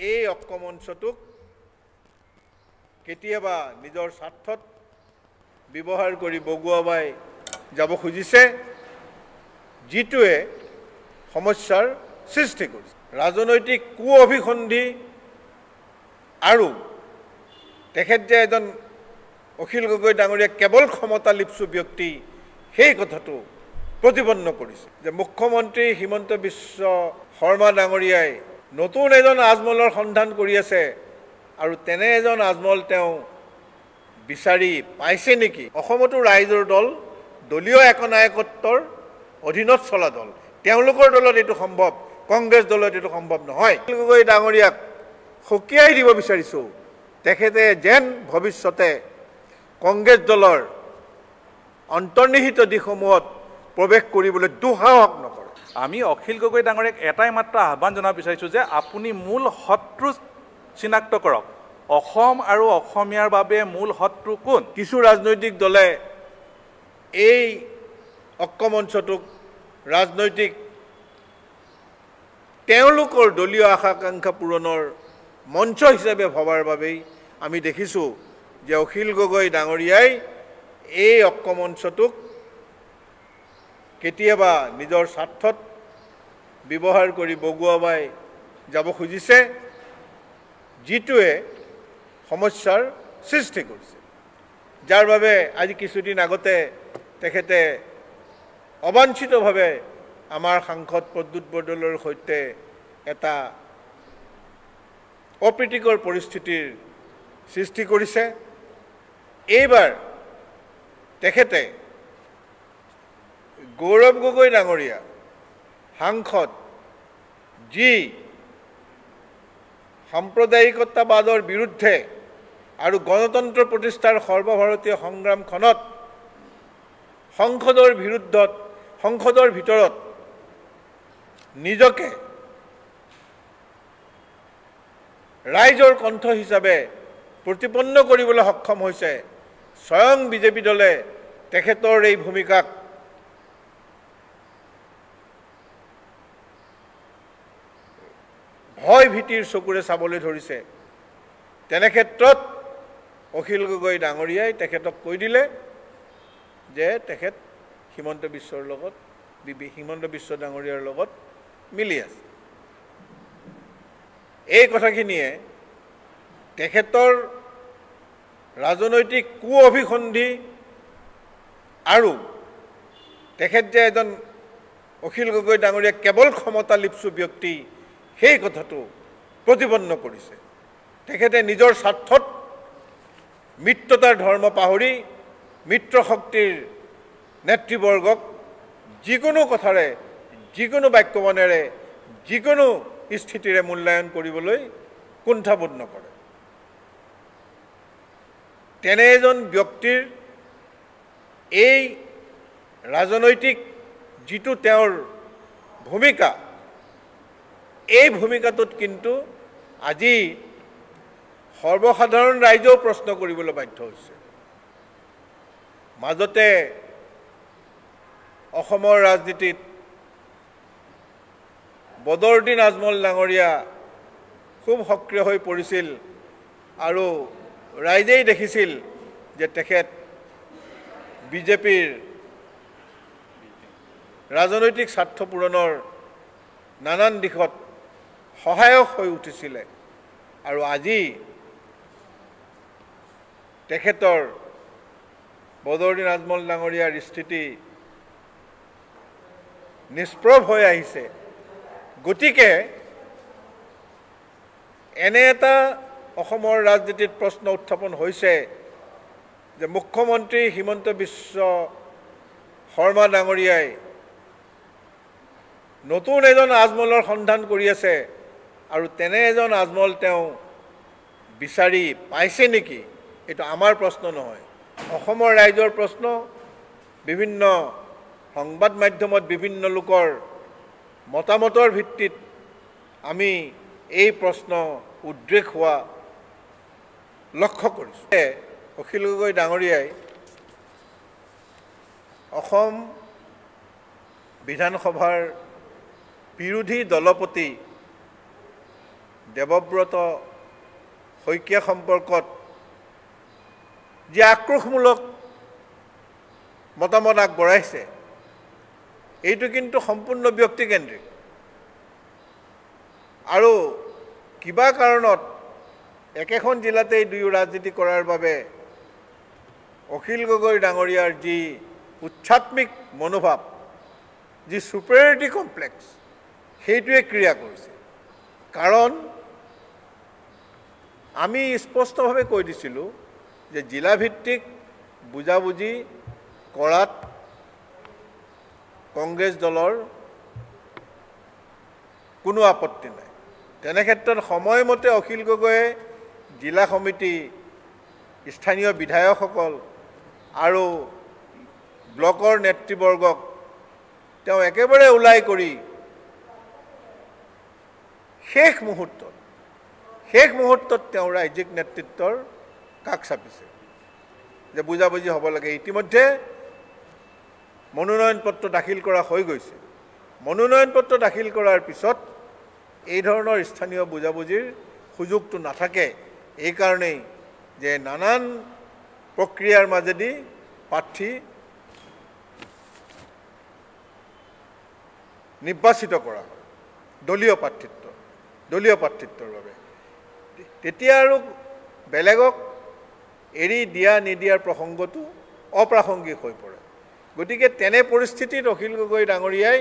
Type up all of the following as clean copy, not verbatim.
এই অক্ষমঞ্চটোক কেতিয়াবা নিজৰ স্বাৰ্থত ব্যৱহাৰ কৰি বগুৱাবাই যাব খুজিছে, যিটোৱে সমস্যাৰ সৃষ্টি কৰিছে। ৰাজনৈতিক কুঅভিসন্ধি আৰু তেখেত যে এজন অখিল গগৈ ডাঙৰীয়া কেৱল ক্ষমতা লিপ্সু ব্যক্তি, সেই কথাটো প্ৰতিপন্ন কৰিছে যে মুখ্যমন্ত্ৰী হিমন্ত বিশ্ব শৰ্মা ডাঙৰীয়াই নতুন এজন আজমলৰ সন্ধান কৰি আছে আৰু তেনে এজন আজমল তেওঁ বিচাৰি পাইছে নেকি? অসমতো ৰাইজৰ দল দলীয় একনায়কত্বৰ অধীনত চলা দল, তেওঁলোকৰ দলত এইটো সম্ভৱ, কংগ্ৰেছ দলত এইটো সম্ভৱ নহয়। অখিল গগৈ ডাঙৰীয়াক সকীয়াই দিব বিচাৰিছোঁ, তেখেতে যেন ভৱিষ্যতে কংগ্ৰেছ দলৰ অন্তৰ্নিহিত দিশসমূহত প্ৰৱেশ কৰিবলৈ দুঃসাহস নকৰে। আমি অখিল গগৈ ডাঙৰীয়াক এটাই মাত্ৰ আহ্বান জনাব বিচাৰিছোঁ যে আপুনি মূল শত্ৰু চিনাক্ত কৰক। অসম আৰু অসমীয়াৰ বাবে মূল শত্ৰু কোন? কিছু ৰাজনৈতিক দলে এই অক্ষমঞ্চটোক ৰাজনৈতিক তেওঁলোকৰ দলীয় আকাংক্ষা পূৰণৰ মঞ্চ হিচাপে ভবাৰ বাবেই আমি দেখিছোঁ যে অখিল গগৈ ডাঙৰীয়াই এই অক্ষমঞ্চটোক কেতিয়াবা নিজৰ স্বাৰ্থত ব্যৱহাৰ কৰি বগুৱাবাই যাব খুজিছে, যিটোৱে সমস্যাৰ সৃষ্টি কৰিছে। যাৰ বাবে আজি কিছুদিন আগতে তেখেতে অবাঞ্ছিতভাৱে আমাৰ সাংসদ প্ৰদ্যুৎ বৰদলৈৰ সৈতে এটা অপ্ৰীতিকৰ পৰিস্থিতিৰ সৃষ্টি কৰিছে। এইবাৰ তেখেতে গৌৰৱ গগৈ ডাঙৰীয়া সাংসদ, যি সাম্প্ৰদায়িকতাবাদৰ বিৰুদ্ধে আৰু গণতন্ত্ৰ প্ৰতিষ্ঠাৰ সৰ্বভাৰতীয় সংগ্ৰামখনত সংসদৰ ভিতৰত নিজকে ৰাইজৰ কণ্ঠ হিচাপে প্ৰতিপন্ন কৰিবলৈ সক্ষম হৈছে। স্বয়ং বিজেপি দলে তেখেতৰ এই ভূমিকাক ভয় ভীতিৰ চকুৰে চাবলৈ ধৰিছে। তেনে ক্ষেত্ৰত অখিল গগৈ ডাঙৰীয়াই তেখেতক কৈ দিলে যে তেখেত হিমন্ত বিশ্ব ডাঙৰীয়াৰ লগত মিলি আছে। এই কথাখিনিয়ে তেখেতৰ ৰাজনৈতিক কুঅভিসন্ধি আৰু তেখেত যে এজন অখিল গগৈ ডাঙৰীয়া কেৱল ক্ষমতা লিপ্সু ব্যক্তি, সেই কথাটো প্ৰতিপন্ন কৰিছে। তেখেতে নিজৰ স্বাৰ্থত মিত্ৰতাৰ ধৰ্ম পাহৰি মিত্ৰ শক্তিৰ নেতৃবৰ্গক যিকোনো কথাৰে, যিকোনো বাক্যবনেৰে, যিকোনো স্থিতিৰে মূল্যায়ন কৰিবলৈ কুণ্ঠাবোধ নকৰে। তেনে এজন ব্যক্তিৰ এই ৰাজনৈতিক যিটো তেওঁৰ ভূমিকা, এই ভূমিকাটোত কিন্তু আজি সৰ্বসাধাৰণ ৰাইজেও প্ৰশ্ন কৰিবলৈ বাধ্য হৈছে। মাজতে অসমৰ ৰাজনীতিত বদৰুদ্দিন আজমল ডাঙৰীয়া খুব সক্ৰিয় হৈ পৰিছিল আৰু ৰাইজেই দেখিছিল যে তেখেত বিজেপিৰ ৰাজনৈতিক স্বাৰ্থ পূৰণৰ নানান দিশত সহায়ক হৈ উঠিছিলে। আৰু আজি তেখেতৰ বদৰুদ্দিন আজমল ডাঙৰীয়াৰ স্থিতি নিষ্প্ৰভ হৈ আহিছে। গতিকে এনে এটা অসমৰ ৰাজনীতিত প্ৰশ্ন উত্থাপন হৈছে যে মুখ্যমন্ত্ৰী হিমন্ত বিশ্ব শৰ্মা ডাঙৰীয়াই নতুন এজন আজমলৰ সন্ধান কৰি আছে আৰু তেনে এজন আজমল তেওঁ বিচাৰি পাইছে নেকি? এইটো আমাৰ প্ৰশ্ন নহয়, অসমৰ ৰাইজৰ প্ৰশ্ন। বিভিন্ন সংবাদ মাধ্যমত বিভিন্ন লোকৰ মতামতৰ ভিত্তিত আমি এই প্ৰশ্ন উদ্ৰেক হোৱা লক্ষ্য কৰিছোঁ। অখিল গগৈ ডাঙৰীয়াই অসম বিধানসভাৰ বিৰোধী দলপতি দেৱব্ৰত শইকীয়া সম্পৰ্কত যি আক্ৰোশমূলক মতামত আগবঢ়াইছে এইটো কিন্তু সম্পূৰ্ণ ব্যক্তিকেন্দ্ৰিক আৰু কিবা কাৰণত একেখন জিলাতে দুয়ো ৰাজনীতি কৰাৰ বাবে অখিল গগৈ ডাঙৰীয়াৰ যি উচ্চাত্মিক মনোভাৱ যি সুপেৰিয়ৰিটি কমপ্লেক্স সেইটোৱে ক্ৰিয়া কৰিছে কাৰণ আমি স্পষ্টভাৱে কৈ দিছিলোঁ যে জিলাভিত্তিক বুজাবুজি কৰাত কংগ্ৰেছ দলৰ কোনো আপত্তি নাই তেনে ক্ষেত্ৰত সময়মতে অখিল গগৈয়ে জিলা সমিতি স্থানীয় বিধায়কসকল আৰু ব্লকৰ নেতৃবৰ্গক তেওঁ একেবাৰে ওলাই কৰি শেষ মুহূৰ্তত তেওঁ ৰাজ্যিক নেতৃত্বৰ কাষ চাপিছে যে বুজাবুজি হ'ব লাগে ইতিমধ্যে মনোনয়ন পত্ৰ দাখিল কৰা হৈ গৈছে মনোনয়ন পত্ৰ দাখিল কৰাৰ পিছত এই ধৰণৰ স্থানীয় বুজাবুজিৰ সুযোগটো নাথাকে এই কাৰণেই যে নানান প্ৰক্ৰিয়াৰ মাজেদি প্ৰাৰ্থী নিৰ্বাচিত কৰা হয় দলীয় প্ৰাৰ্থিত্বৰ বাবে তেতিয়া আৰু বেলেগক এৰি দিয়া নিদিয়াৰ প্ৰসংগটো অপ্ৰাসংগিক হৈ পৰে গতিকে তেনে পৰিস্থিতিত অখিল গগৈ ডাঙৰীয়াই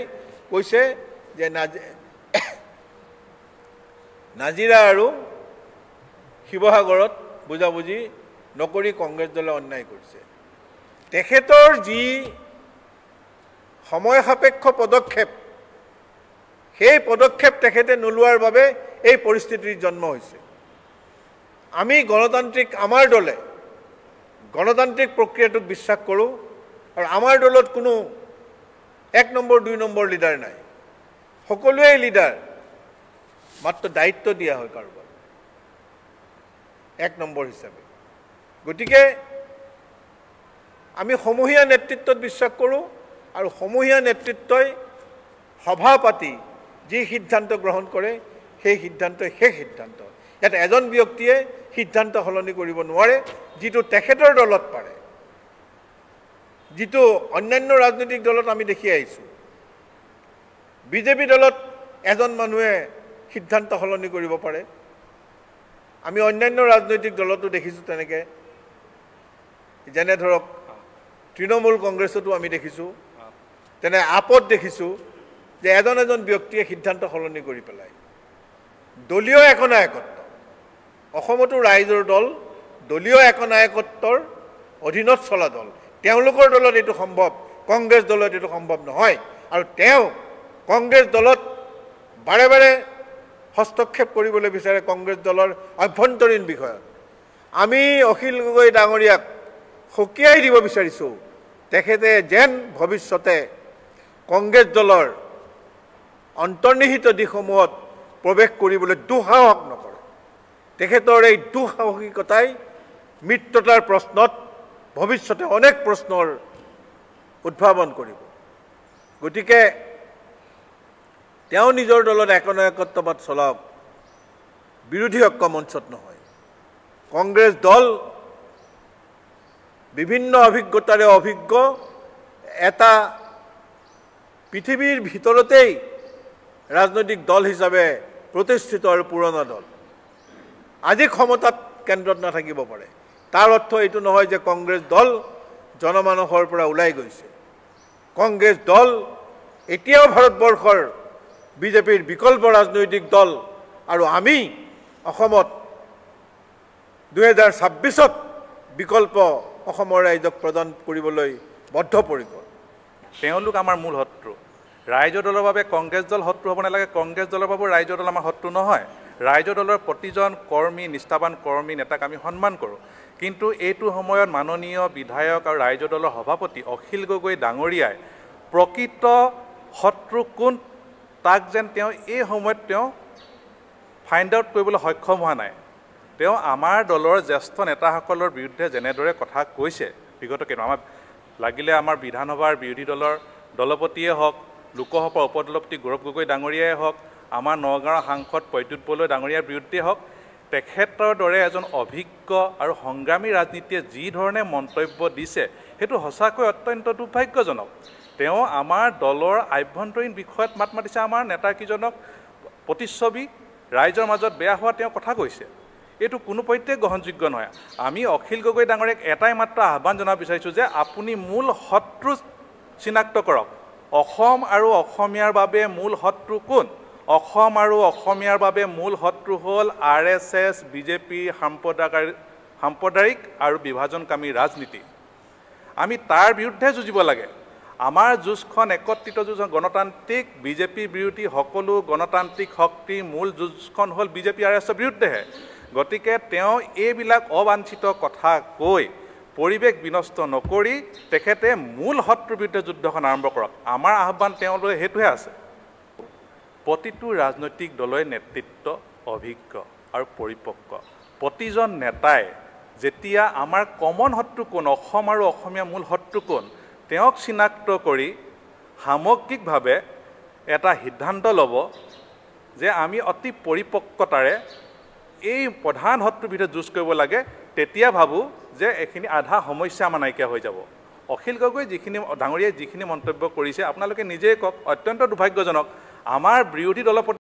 কৈছে যে নাজিৰা আৰু শিৱসাগৰত বুজাবুজি নকৰি কংগ্ৰেছ দলে অন্যায় কৰিছে তেখেতৰ যি সময় সাপেক্ষ পদক্ষেপ সেই পদক্ষেপ তেখেতে নোলোৱাৰ বাবে এই পৰিস্থিতিৰ জন্ম হৈছে আমি আমাৰ দলে গণতান্ত্ৰিক প্ৰক্ৰিয়াটোক বিশ্বাস কৰোঁ আৰু আমাৰ দলত কোনো 1 নম্বৰ 2 নম্বৰ লিডাৰ নাই সকলোৱে লিডাৰ মাত্ৰ দায়িত্ব দিয়া হয় কাৰোবাক 1 নম্বৰ হিচাপে গতিকে আমি সমূহীয়া নেতৃত্বত বিশ্বাস কৰোঁ আৰু সমূহীয়া নেতৃত্বই সভা পাতি যি সিদ্ধান্ত গ্ৰহণ কৰে সেই সিদ্ধান্তই শেষ সিদ্ধান্ত ইয়াত এজন ব্যক্তিয়ে সিদ্ধান্ত সলনি কৰিব নোৱাৰে যিটো তেখেতৰ দলত পাৰে যিটো অন্যান্য ৰাজনৈতিক দলত আমি দেখি আহিছোঁ বিজেপি দলত এজন মানুহে সিদ্ধান্ত সলনি কৰিব পাৰে আমি অন্যান্য ৰাজনৈতিক দলতো দেখিছোঁ তেনেকৈ যেনে ধৰক তৃণমূল কংগ্ৰেছতো আমি দেখিছোঁ তেনে আপত দেখিছোঁ যে এজন ব্যক্তিয়ে সিদ্ধান্ত সলনি কৰি পেলায় দলীয় একনায়কত্ব অসমতো ৰাইজৰ দল দলীয় একনায়কত্বৰ অধীনত চলা দল তেওঁলোকৰ দলত এইটো সম্ভৱ কংগ্ৰেছ দলত এইটো সম্ভৱ নহয় আৰু তেওঁ কংগ্ৰেছ দলত বাৰে বাৰে হস্তক্ষেপ কৰিবলৈ বিচাৰে কংগ্ৰেছ দলৰ অভ্যন্তৰীণ বিষয়ত আমি অখিল গগৈ ডাঙৰীয়াক সকীয়াই দিব বিচাৰিছোঁ তেখেতে যেন ভৱিষ্যতে কংগ্ৰেছ দলৰ অন্তৰ্নিহিত দিশসমূহত প্ৰৱেশ কৰিবলৈ দুঃসাহস নকৰে তেখেতৰ এই দুঃসাহসিকতাই মিত্ৰতাৰ প্ৰশ্নত ভৱিষ্যতে অনেক প্ৰশ্নৰ উদ্ভাৱন কৰিব গতিকে তেওঁ নিজৰ দলত একনায়কত্ববাদ চলাওক বিৰোধী ঐক্য মঞ্চত নহয় কংগ্ৰেছ দল বিভিন্ন অভিজ্ঞতাৰে অভিজ্ঞ এটা পৃথিৱীৰ ভিতৰতেই ৰাজনৈতিক দল হিচাপে প্ৰতিষ্ঠিত আৰু পুৰণা দল আজি ক্ষমতাত কেন্দ্ৰত নাথাকিব পাৰে তাৰ অৰ্থ এইটো নহয় যে কংগ্ৰেছ দল জনমানসৰ পৰা ওলাই গৈছে কংগ্ৰেছ দল এতিয়াও ভাৰতবৰ্ষৰ বিজেপিৰ বিকল্প ৰাজনৈতিক দল আৰু আমি অসমত 2026ত বিকল্প অসমৰ ৰাইজক প্ৰদান কৰিবলৈ বদ্ধপৰিকৰ তেওঁলোক আমাৰ মূল শত্ৰু ৰাইজৰ দলৰ বাবে কংগ্ৰেছ দল শত্ৰু হ'ব নালাগে কংগ্ৰেছ দলৰ বাবে ৰাইজৰ দল আমাৰ শত্ৰু নহয় ৰাইজৰ দলৰ প্ৰতিজন কৰ্মী নিষ্ঠাবান কৰ্মী নেতাক আমি সন্মান কৰোঁ কিন্তু এইটো সময়ত মাননীয় বিধায়ক আৰু ৰাইজৰ দলৰ সভাপতি অখিল গগৈ ডাঙৰীয়াই প্ৰকৃত শত্ৰু কোন তাক যেন তেওঁ এই সময়ত তেওঁ ফাইণ্ড আউট কৰিবলৈ সক্ষম হোৱা নাই তেওঁ আমাৰ দলৰ জ্যেষ্ঠ নেতাসকলৰ বিৰুদ্ধে যেনেদৰে কথা কৈছে বিগত কেইদিন আমাৰ লাগিলে আমাৰ বিধানসভাৰ বিৰোধী দলৰ দলপতিয়ে হওক লোকসভাৰ উপদলপতি গৌৰৱ গগৈ ডাঙৰীয়াই হওক আমাৰ নগাঁৱৰ সাংসদ প্ৰদ্যুৎ বৰদলৈ ডাঙৰীয়াৰ বিৰুদ্ধে হওক, তেখেতৰ দৰে এজন অভিজ্ঞ আৰু সংগ্ৰামী ৰাজনীতিয়ে যি ধৰণে মন্তব্য দিছে সেইটো সঁচাকৈ অত্যন্ত দুৰ্ভাগ্যজনক। তেওঁ আমাৰ দলৰ আভ্যন্তৰীণ বিষয়ত মাত মাতিছে, আমাৰ নেতাকেইজনক প্ৰতিচ্ছবি ৰাইজৰ মাজত বেয়া হোৱা তেওঁ কথা কৈছে। এইটো কোনো পধ্যে গ্ৰহণযোগ্য নহয়। আমি অখিল গগৈ ডাঙৰীয়াক এটাই মাত্ৰ আহ্বান জনাব বিচাৰিছোঁ যে আপুনি মূল শত্ৰু চিনাক্ত কৰক। অসম আৰু অসমীয়াৰ বাবে মূল শত্ৰু কোন? অসম আৰু অসমীয়াৰ বাবে মূল শত্ৰু হ'ল RSS, বিজেপি, সাম্প্ৰদায়িক আৰু বিভাজনকামী ৰাজনীতি। আমি তাৰ বিৰুদ্ধে যুঁজিব লাগে। আমাৰ যুঁজখন একত্ৰিত যুঁজ, গণতান্ত্ৰিক বিজেপি বিৰোধী সকলো গণতান্ত্ৰিক শক্তিৰ মূল যুঁজখন হ'ল বিজেপি RSSৰ বিৰুদ্ধেহে। গতিকে তেওঁ এইবিলাক অবাঞ্ছিত কথা কৈ পৰিৱেশ বিনষ্ট নকৰি তেখেতে মূল শত্ৰুৰ বিৰুদ্ধে যুদ্ধখন আৰম্ভ কৰক। আমাৰ আহ্বান তেওঁলোকে সেইটোহে আছে। প্ৰতিটো ৰাজনৈতিক দলৰে নেতৃত্ব অভিজ্ঞ আৰু পৰিপক্ক। প্ৰতিজন নেতাই যেতিয়া আমাৰ কমন শত্ৰু কোন, অসম আৰু অসমীয়া মূল শত্ৰু কোন, তেওঁক চিনাক্ত কৰি সামগ্ৰিকভাৱে এটা সিদ্ধান্ত ল'ব যে আমি অতি পৰিপক্কতাৰে এই প্ৰধান শত্ৰুৰ বিৰুদ্ধে যুঁজ কৰিব লাগে, তেতিয়া ভাবোঁ যে এইখিনি আধা সমস্যা আমাৰ নাইকিয়া হৈ যাব। অখিল গগৈ ডাঙৰীয়াই যিখিনি মন্তব্য কৰিছে আপোনালোকে নিজেই কওক, অত্যন্ত দুৰ্ভাগ্যজনক। আমাৰ বিৰোধী দলৰ প্ৰতি